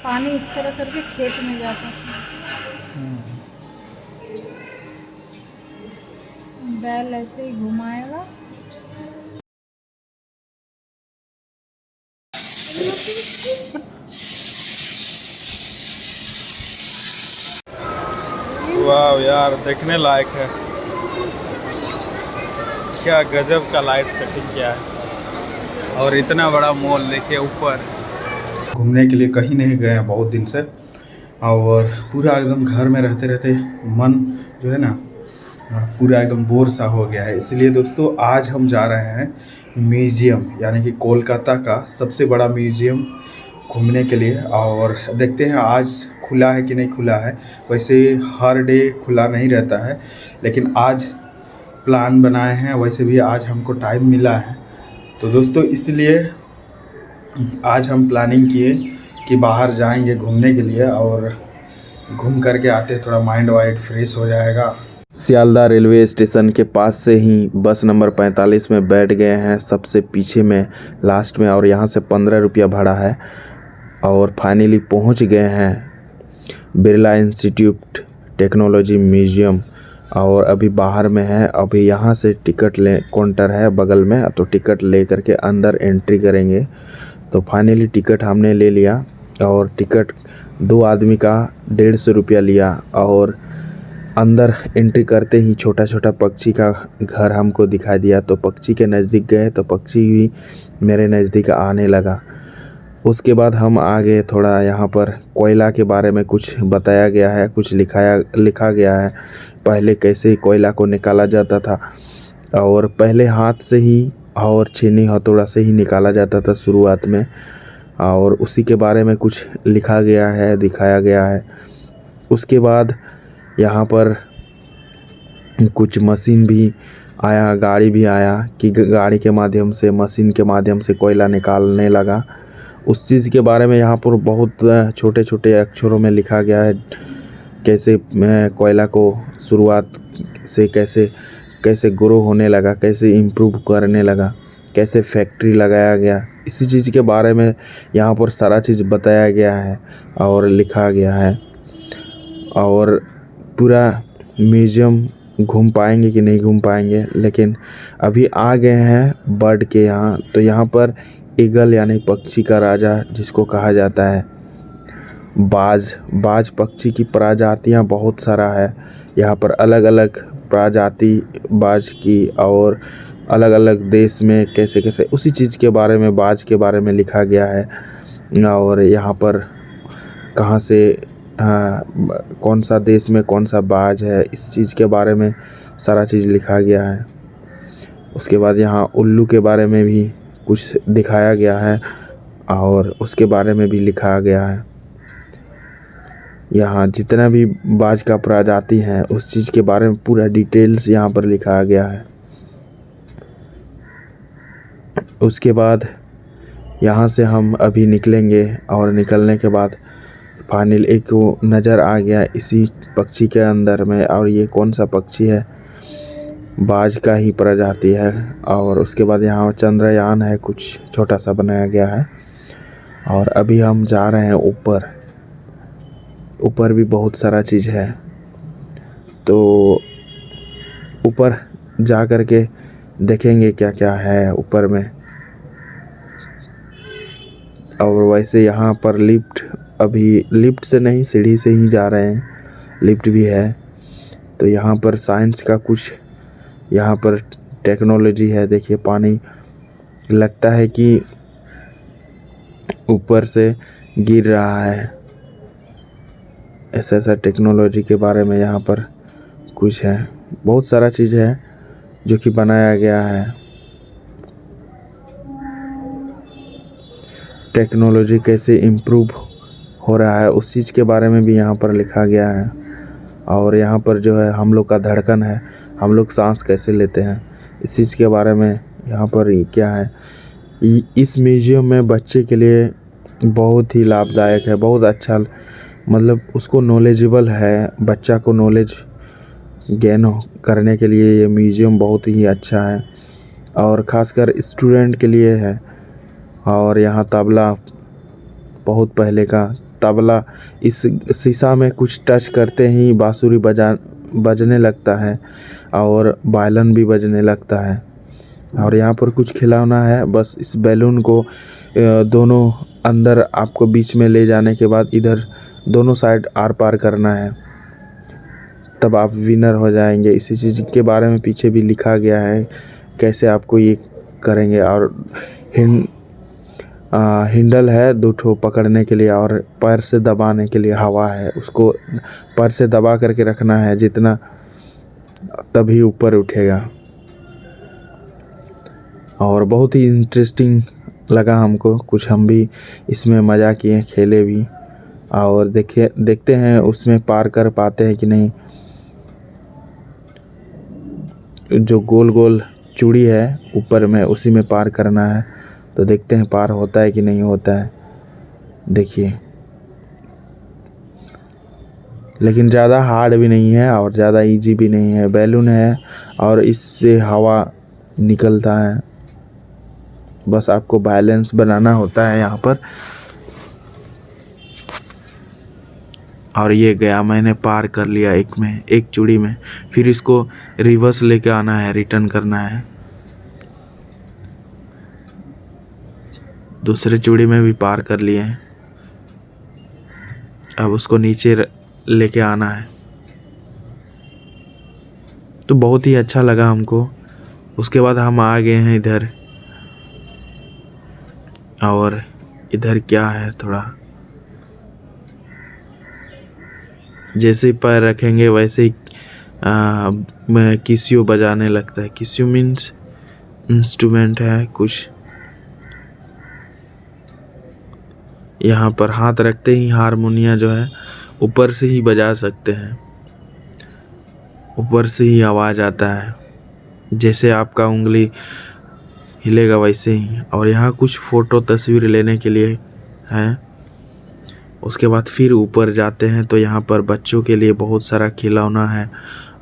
पानी इस तरह करके खेत में जाता था। बैल ऐसे ही घुमाएगा। वाह यार, देखने लायक है। क्या गजब का लाइट सेटिंग किया है। और इतना बड़ा मॉल देखिए ऊपर। घूमने के लिए कहीं नहीं गए हैं बहुत दिन से, और पूरा एकदम घर में रहते रहते मन जो है ना पूरा एकदम बोर सा हो गया है। इसलिए दोस्तों आज हम जा रहे हैं म्यूज़ियम, यानी कि कोलकाता का सबसे बड़ा म्यूज़ियम घूमने के लिए। और देखते हैं आज खुला है कि नहीं खुला है। वैसे हर डे खुला नहीं रहता है, लेकिन आज प्लान बनाए हैं। वैसे भी आज हमको टाइम मिला है, तो दोस्तों इसलिए आज हम प्लानिंग किए कि बाहर जाएंगे घूमने के लिए, और घूम करके आते थोड़ा माइंड वाइंड फ्रेश हो जाएगा। सियालदह रेलवे स्टेशन के पास से ही बस नंबर 45 में बैठ गए हैं, सबसे पीछे में लास्ट में, और यहाँ से 15 रुपया भाड़ा है। और फाइनली पहुँच गए हैं बिरला इंस्टीट्यूट टेक्नोलॉजी म्यूज़ियम। और अभी बाहर में है। अभी यहाँ से टिकट ले काउंटर है बगल में, तो टिकट ले करके अंदर एंट्री करेंगे। तो फाइनली टिकट हमने ले लिया, और टिकट 2 आदमी का 150 रुपया लिया। और अंदर एंट्री करते ही छोटा छोटा पक्षी का घर हमको दिखाई दिया, तो पक्षी के नज़दीक गए तो पक्षी भी मेरे नज़दीक आने लगा। उसके बाद हम आगे थोड़ा यहाँ पर कोयला के बारे में कुछ बताया गया है, कुछ लिखा गया है पहले कैसे कोयला को निकाला जाता था। और पहले हाथ से ही और छीनी हथौड़ा से ही निकाला जाता था शुरुआत में, और उसी के बारे में कुछ लिखा गया है, दिखाया गया है। उसके बाद यहाँ पर कुछ मशीन भी आया, गाड़ी भी आया कि गाड़ी के माध्यम से, मशीन के माध्यम से कोयला निकालने लगा। उस चीज़ के बारे में यहाँ पर बहुत छोटे छोटे अक्षरों में लिखा गया है, कैसे कोयला को शुरुआत से कैसे कैसे ग्रो होने लगा, कैसे इम्प्रूव करने लगा, कैसे फैक्ट्री लगाया गया। इसी चीज़ के बारे में यहाँ पर सारा चीज़ बताया गया है और लिखा गया है। और पूरा म्यूज़ियम घूम पाएंगे कि नहीं घूम पाएंगे, लेकिन अभी आ गए हैं बर्ड के यहाँ। तो यहाँ पर ईगल यानी पक्षी का राजा जिसको कहा जाता है, बाज पक्षी की प्रजातियाँ बहुत सारा है यहाँ पर, अलग अलग प्रजाति बाज की। और अलग अलग देश में कैसे कैसे उसी चीज़ के बारे में, बाज के बारे में लिखा गया है। और यहाँ पर कहाँ से कौन सा देश में कौन सा बाज है, इस चीज़ के बारे में सारा चीज़ लिखा गया है। उसके बाद यहाँ उल्लू के बारे में भी कुछ दिखाया गया है, और उसके बारे में भी लिखा गया है। यहाँ जितना भी बाज का प्रजाति है उस चीज़ के बारे में पूरा डिटेल्स यहाँ पर लिखा गया है। उसके बाद यहाँ से हम अभी निकलेंगे, और निकलने के बाद फाइनल एक नज़र आ गया इसी पक्षी के अंदर में। और ये कौन सा पक्षी है, बाज का ही प्रजाति है। और उसके बाद यहाँ चंद्रयान है, कुछ छोटा सा बनाया गया है। और अभी हम जा रहे हैं ऊपर। ऊपर भी बहुत सारा चीज़ है, तो ऊपर जा कर के देखेंगे क्या क्या है ऊपर में। और वैसे यहाँ पर लिफ्ट, अभी लिफ्ट से नहीं सीढ़ी से ही जा रहे हैं, लिफ्ट भी है। तो यहाँ पर साइंस का कुछ, यहाँ पर टेक्नोलॉजी है। देखिए पानी लगता है कि ऊपर से गिर रहा है, ऐसा टेक्नोलॉजी के बारे में यहाँ पर कुछ है। बहुत सारा चीज़ है जो कि बनाया गया है। टेक्नोलॉजी कैसे इम्प्रूव हो रहा है उस चीज़ के बारे में भी यहाँ पर लिखा गया है। और यहाँ पर जो है हम लोग का धड़कन है, हम लोग सांस कैसे लेते हैं, इस चीज़ के बारे में यहाँ पर क्या है। इस म्यूज़ियम में बच्चे के लिए बहुत ही लाभदायक है, बहुत अच्छा, मतलब उसको नॉलेजेबल है, बच्चा को नॉलेज गेन करने के लिए ये म्यूज़ियम बहुत ही अच्छा है, और ख़ासकर स्टूडेंट के लिए है। और यहाँ तबला बहुत पहले का तबला, इस शीशा में कुछ टच करते ही बांसुरी बजने लगता है और वायलिन भी बजने लगता है। और यहाँ पर कुछ खिलौना है, बस इस बैलून को दोनों अंदर आपको बीच में ले जाने के बाद इधर दोनों साइड आर पार करना है, तब आप विनर हो जाएंगे। इसी चीज़ के बारे में पीछे भी लिखा गया है कैसे आपको ये करेंगे। और हिंडल है 2 ठो पकड़ने के लिए और पैर से दबाने के लिए हवा है, उसको पैर से दबा करके रखना है जितना, तभी ऊपर उठेगा। और बहुत ही इंटरेस्टिंग लगा हमको, कुछ हम भी इसमें मज़ा किए, खेले भी। और देखते हैं उसमें पार कर पाते हैं कि नहीं। जो गोल गोल चूड़ी है ऊपर में, उसी में पार करना है, तो देखते हैं पार होता है कि नहीं होता है। देखिए, लेकिन ज़्यादा हार्ड भी नहीं है और ज़्यादा इजी भी नहीं है। बैलून है और इससे हवा निकलता है, बस आपको बैलेंस बनाना होता है यहाँ पर। और ये गया, मैंने पार कर लिया एक चूड़ी में। फिर इसको रिवर्स लेके आना है, रिटर्न करना है। दूसरे चूड़ी में भी पार कर लिए हैं, अब उसको नीचे लेके आना है। तो बहुत ही अच्छा लगा हमको। उसके बाद हम आ गए हैं इधर, और इधर क्या है, थोड़ा जैसे ही पैर रखेंगे वैसे ही किसियो बजाने लगता है। किसियो मीन्स इंस्ट्रूमेंट है कुछ। यहाँ पर हाथ रखते ही हारमोनिया जो है ऊपर से ही बजा सकते हैं, ऊपर से ही आवाज़ आता है, जैसे आपका उंगली हिलेगा वैसे ही। और यहाँ कुछ फ़ोटो तस्वीर लेने के लिए हैं। उसके बाद फिर ऊपर जाते हैं तो यहाँ पर बच्चों के लिए बहुत सारा खिलौना है।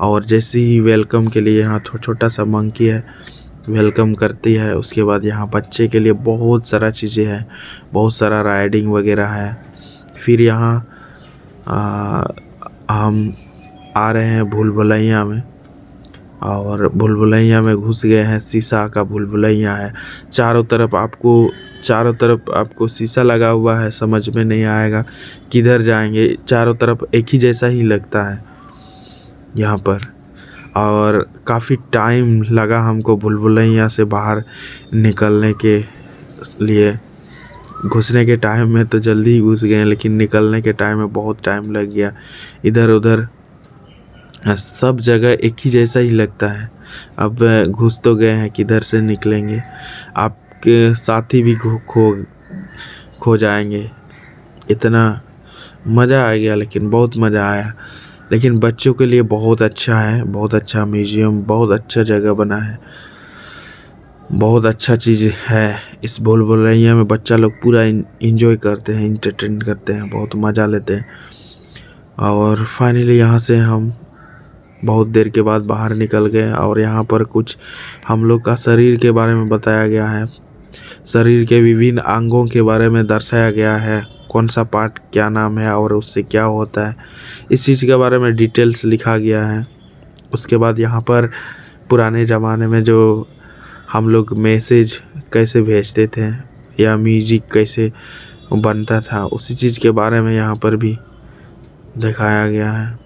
और जैसे ही वेलकम के लिए यहाँ छोटा सा मंकी है, वेलकम करती है। उसके बाद यहाँ बच्चे के लिए बहुत सारा चीज़ें हैं, बहुत सारा राइडिंग वगैरह है। फिर यहाँ हम आ रहे हैं भूल भुलैया में, और भूल भुलैया में घुस गए हैं। शीशा का भूल भुलैया है, चारों तरफ आपको शीशा लगा हुआ है, समझ में नहीं आएगा किधर जाएंगे। चारों तरफ एक ही जैसा ही लगता है यहाँ पर। और काफ़ी टाइम लगा हमको भूल भुलैया से बाहर निकलने के लिए। घुसने के टाइम में तो जल्दी ही घुस गए, लेकिन निकलने के टाइम में बहुत टाइम लग गया। इधर उधर सब जगह एक ही जैसा ही लगता है। अब घुस तो गए हैं, किधर से निकलेंगे। आपके साथी भी खो जाएंगे। इतना मज़ा आ गया, लेकिन बहुत मज़ा आया। लेकिन बच्चों के लिए बहुत अच्छा है, बहुत अच्छा म्यूज़ियम, बहुत अच्छा जगह बना है, बहुत अच्छा चीज़ है। इस भूल भुलैया में बच्चा लोग पूरा इंजॉय करते हैं, इंटरटेन करते हैं, बहुत मज़ा लेते हैं। और फाइनली यहाँ से हम बहुत देर के बाद बाहर निकल गए। और यहाँ पर कुछ हम लोग का शरीर के बारे में बताया गया है, शरीर के विभिन्न अंगों के बारे में दर्शाया गया है, कौन सा पार्ट क्या नाम है और उससे क्या होता है, इस चीज़ के बारे में डिटेल्स लिखा गया है। उसके बाद यहाँ पर पुराने ज़माने में जो हम लोग मैसेज कैसे भेजते थे या म्यूजिक कैसे बनता था, उसी चीज़ के बारे में यहाँ पर भी दिखाया गया है।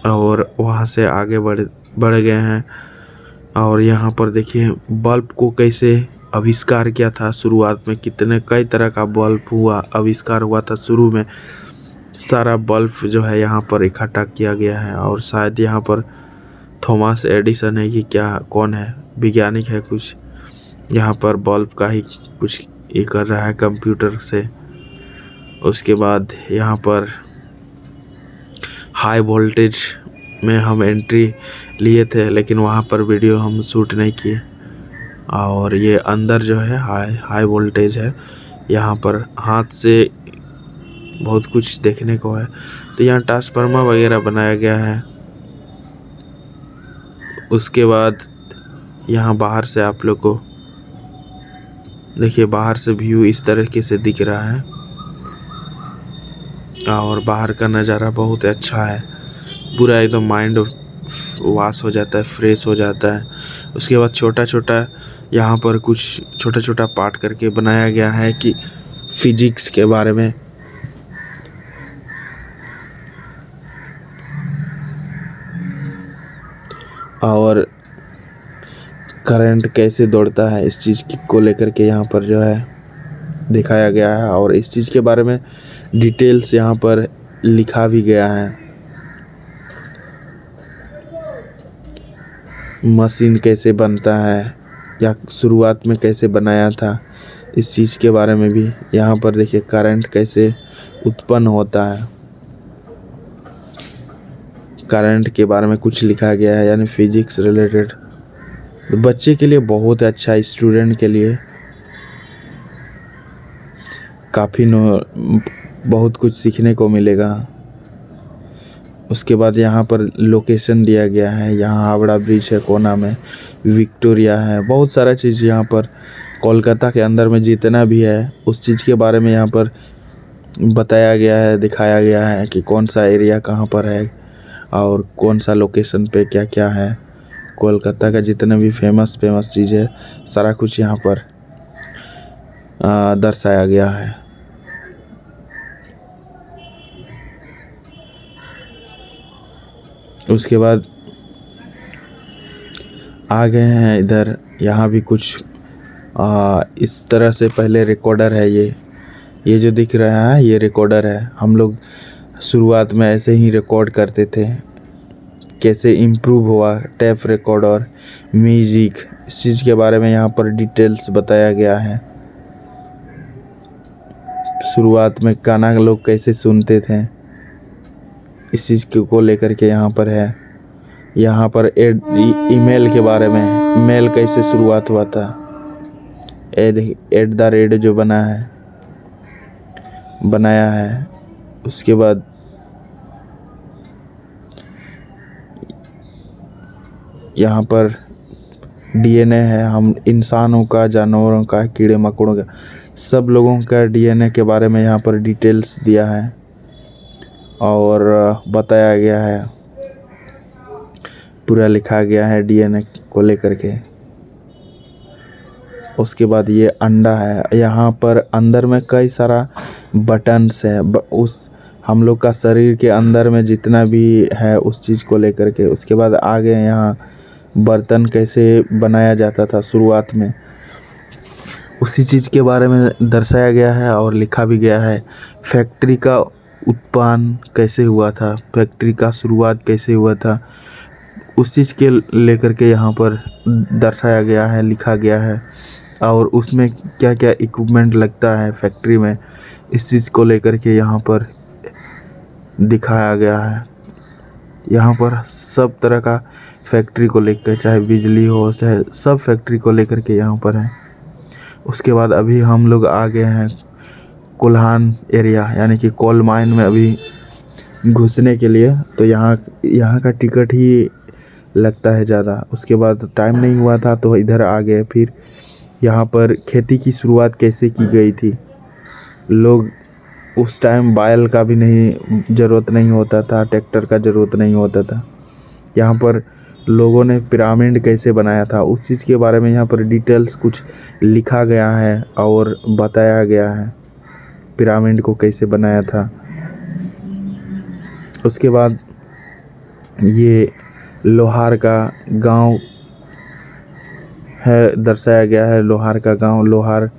और वहाँ से आगे बढ़ गए हैं। और यहाँ पर देखिए बल्ब को कैसे आविष्कार किया था। शुरुआत में कई तरह का बल्ब आविष्कार हुआ था। शुरू में सारा बल्ब जो है यहाँ पर इकट्ठा किया गया है। और शायद यहाँ पर थॉमस एडिसन है कि क्या, कौन है, वैज्ञानिक है कुछ, यहाँ पर बल्ब का ही कुछ ये कर रहा है कंप्यूटर से। उसके बाद यहाँ पर हाई वोल्टेज में हम एंट्री लिए थे, लेकिन वहाँ पर वीडियो हम शूट नहीं किए। और ये अंदर जो है हाई वोल्टेज है, यहाँ पर हाथ से बहुत कुछ देखने को है। तो यहाँ ट्रांसफार्मर वगैरह बनाया गया है। उसके बाद यहाँ बाहर से आप लोग को देखिए बाहर से व्यू इस तरीके से दिख रहा है और बाहर का नज़ारा बहुत अच्छा है। पूरा एकदम माइंड वॉश हो जाता है, फ्रेश हो जाता है। उसके बाद छोटा छोटा यहाँ पर कुछ छोटा छोटा पार्ट करके बनाया गया है कि फिजिक्स के बारे में। और करंट कैसे दौड़ता है इस चीज़ को लेकर के यहाँ पर जो है दिखाया गया है और इस चीज़ के बारे में डिटेल्स यहाँ पर लिखा भी गया है। मशीन कैसे बनता है या शुरुआत में कैसे बनाया था इस चीज़ के बारे में भी यहाँ पर देखिए करंट कैसे उत्पन्न होता है, करंट के बारे में कुछ लिखा गया है, यानी फिजिक्स रिलेटेड। तो बच्चे के लिए बहुत अच्छा है, स्टूडेंट के लिए काफ़ी बहुत कुछ सीखने को मिलेगा। उसके बाद यहाँ पर लोकेशन दिया गया है, यहाँ हावड़ा ब्रिज है, कोना में विक्टोरिया है, बहुत सारा चीज़ यहाँ पर कोलकाता के अंदर में जितना भी है उस चीज़ के बारे में यहाँ पर बताया गया है, दिखाया गया है कि कौन सा एरिया कहाँ पर है और कौन सा लोकेशन पे क्या क्या है। कोलकाता का जितना भी फेमस चीज़ है सारा कुछ यहाँ पर दर्शाया गया है। उसके बाद आ गए हैं इधर, यहाँ भी कुछ इस तरह से पहले रिकॉर्डर है। ये जो दिख रहा है ये रिकॉर्डर है। हम लोग शुरुआत में ऐसे ही रिकॉर्ड करते थे, कैसे इम्प्रूव हुआ टेप रिकॉर्डर, म्यूजिक, इस चीज़ के बारे में यहाँ पर डिटेल्स बताया गया है। शुरुआत में गाना लोग कैसे सुनते थे इस चीज़ को लेकर के यहाँ पर है। यहाँ पर ईमेल के बारे में, मेल कैसे शुरुआत हुआ था, @ जो बनाया है। उसके बाद यहाँ पर DNA है, हम इंसानों का, जानवरों का, कीड़े मकोड़ों का, सब लोगों का DNA के बारे में यहाँ पर डिटेल्स दिया है और बताया गया है, पूरा लिखा गया है DNA को लेकर के। उसके बाद ये अंडा है, यहाँ पर अंदर में कई सारा बटन्स है, उस हम लोग का शरीर के अंदर में जितना भी है उस चीज़ को लेकर के। उसके बाद आगे यहाँ बर्तन कैसे बनाया जाता था शुरुआत में, उसी चीज़ के बारे में दर्शाया गया है और लिखा भी गया है। फैक्ट्री का उत्पन्न कैसे हुआ था, फैक्ट्री का शुरुआत कैसे हुआ था, उस चीज़ के लेकर के यहाँ पर दर्शाया गया है, लिखा गया है। और उसमें क्या क्या इक्विपमेंट लगता है फैक्ट्री में, इस चीज़ को लेकर के यहाँ पर दिखाया गया है। यहाँ पर सब तरह का फैक्ट्री को लेकर, चाहे बिजली हो, चाहे सब फैक्ट्री को लेकर के यहाँ पर है। उसके बाद अभी हम लोग आ गए हैं कोल्हान एरिया, यानी कि कोल माइन में अभी घुसने के लिए। तो यहाँ का टिकट ही लगता है ज़्यादा। उसके बाद टाइम नहीं हुआ था तो इधर आ गए। फिर यहाँ पर खेती की शुरुआत कैसे की गई थी, लोग उस टाइम बैल का भी ज़रूरत नहीं होता था, ट्रैक्टर का ज़रूरत नहीं होता था। यहाँ पर लोगों ने पिरामिड कैसे बनाया था उस चीज़ के बारे में यहाँ पर डिटेल्स कुछ लिखा गया है और बताया गया है, पिरामिड को कैसे बनाया था। उसके बाद ये लोहार का गांव है, दर्शाया गया है। लोहार का गांव, लोहार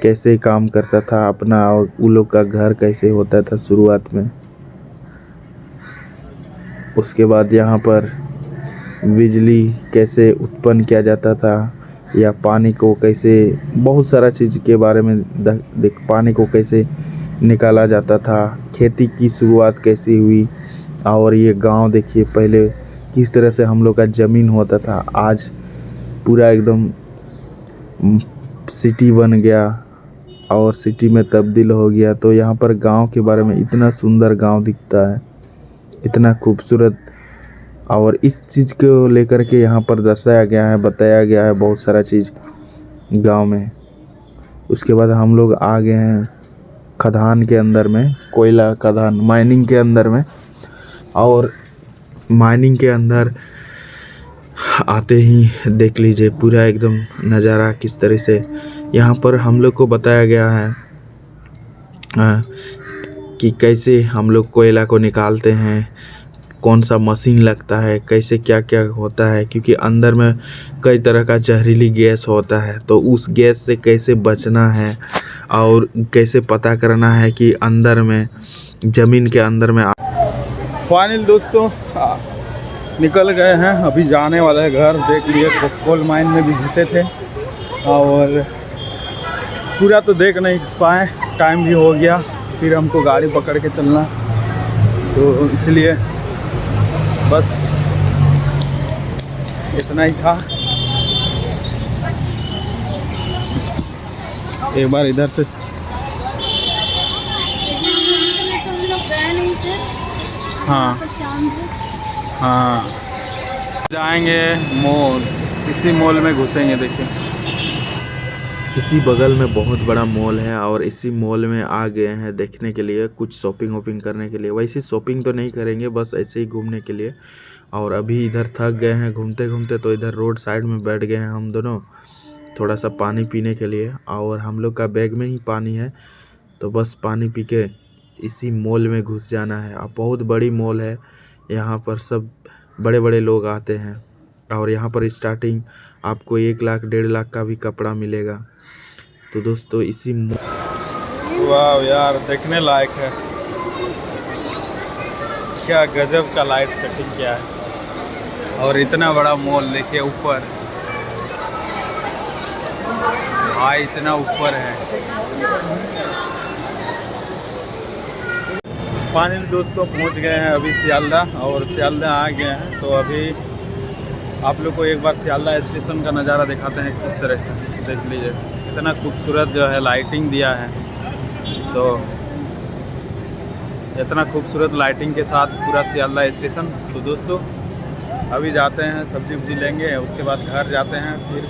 कैसे काम करता था अपना, और उन लोग का घर कैसे होता था शुरुआत में। उसके बाद यहाँ पर बिजली कैसे उत्पन्न किया जाता था, या पानी को कैसे, बहुत सारा चीज़ के बारे में पानी को कैसे निकाला जाता था, खेती की शुरुआत कैसी हुई। और ये गांव देखिए पहले किस तरह से हम लोग का ज़मीन होता था, आज पूरा एकदम सिटी बन गया और सिटी में तब्दील हो गया। तो यहाँ पर गांव के बारे में इतना सुंदर गांव दिखता है, इतना खूबसूरत। और इस चीज़ को लेकर के यहाँ पर दर्शाया गया है, बताया गया है बहुत सारा चीज़ गांव में। उसके बाद हम लोग आ गए हैं खदान के अंदर में, कोयला खदान माइनिंग के अंदर में। और माइनिंग के अंदर आते ही देख लीजिए पूरा एकदम नज़ारा किस तरह से यहाँ पर हम लोग को बताया गया है कि कैसे हम लोग कोयला को निकालते हैं, कौन सा मशीन लगता है, कैसे क्या क्या होता है, क्योंकि अंदर में कई तरह का जहरीली गैस होता है, तो उस गैस से कैसे बचना है और कैसे पता करना है कि अंदर में ज़मीन के अंदर में। फाइनल दोस्तों निकल गए हैं, अभी जाने वाला है घर। देख लिए कोल माइन में भी घुसे थे और पूरा तो देख नहीं पाए, टाइम भी हो गया, फिर हमको गाड़ी पकड़ के चलना, तो इसलिए बस इतना ही था। एक बार इधर से हाँ हाँ जाएंगे मॉल, इसी मॉल में घुसेंगे। देखिए इसी बगल में बहुत बड़ा मॉल है और इसी मॉल में आ गए हैं देखने के लिए, कुछ शॉपिंग वॉपिंग करने के लिए। वैसे शॉपिंग तो नहीं करेंगे, बस ऐसे ही घूमने के लिए। और अभी इधर थक गए हैं घूमते घूमते, तो इधर रोड साइड में बैठ गए हैं हम दोनों थोड़ा सा पानी पीने के लिए। और हम लोग का बैग में ही पानी है, तो बस पानी पी के इसी मॉल में घुस जाना है। अब बहुत बड़ी मॉल है, यहाँ पर सब बड़े बड़े लोग आते हैं और यहाँ पर स्टार्टिंग आपको 1 लाख 1.5 लाख का भी कपड़ा मिलेगा। तो दोस्तों इसी वाह यार, देखने लायक है, क्या गजब का लाइट सेटिंग किया है। और इतना बड़ा मॉल देखिए ऊपर, भाई इतना ऊपर है। फाइनली दोस्तों पहुंच गए हैं अभी सियालदह, और सियालदह आ गए हैं। तो अभी आप लोग को एक बार सियालदह स्टेशन का नज़ारा दिखाते हैं किस तरह से। देख लीजिए इतना खूबसूरत जो है लाइटिंग दिया है, तो इतना खूबसूरत लाइटिंग के साथ पूरा सियालदह स्टेशन। तो दोस्तों अभी जाते हैं, सब्जी वब्जी लेंगे, उसके बाद घर जाते हैं, फिर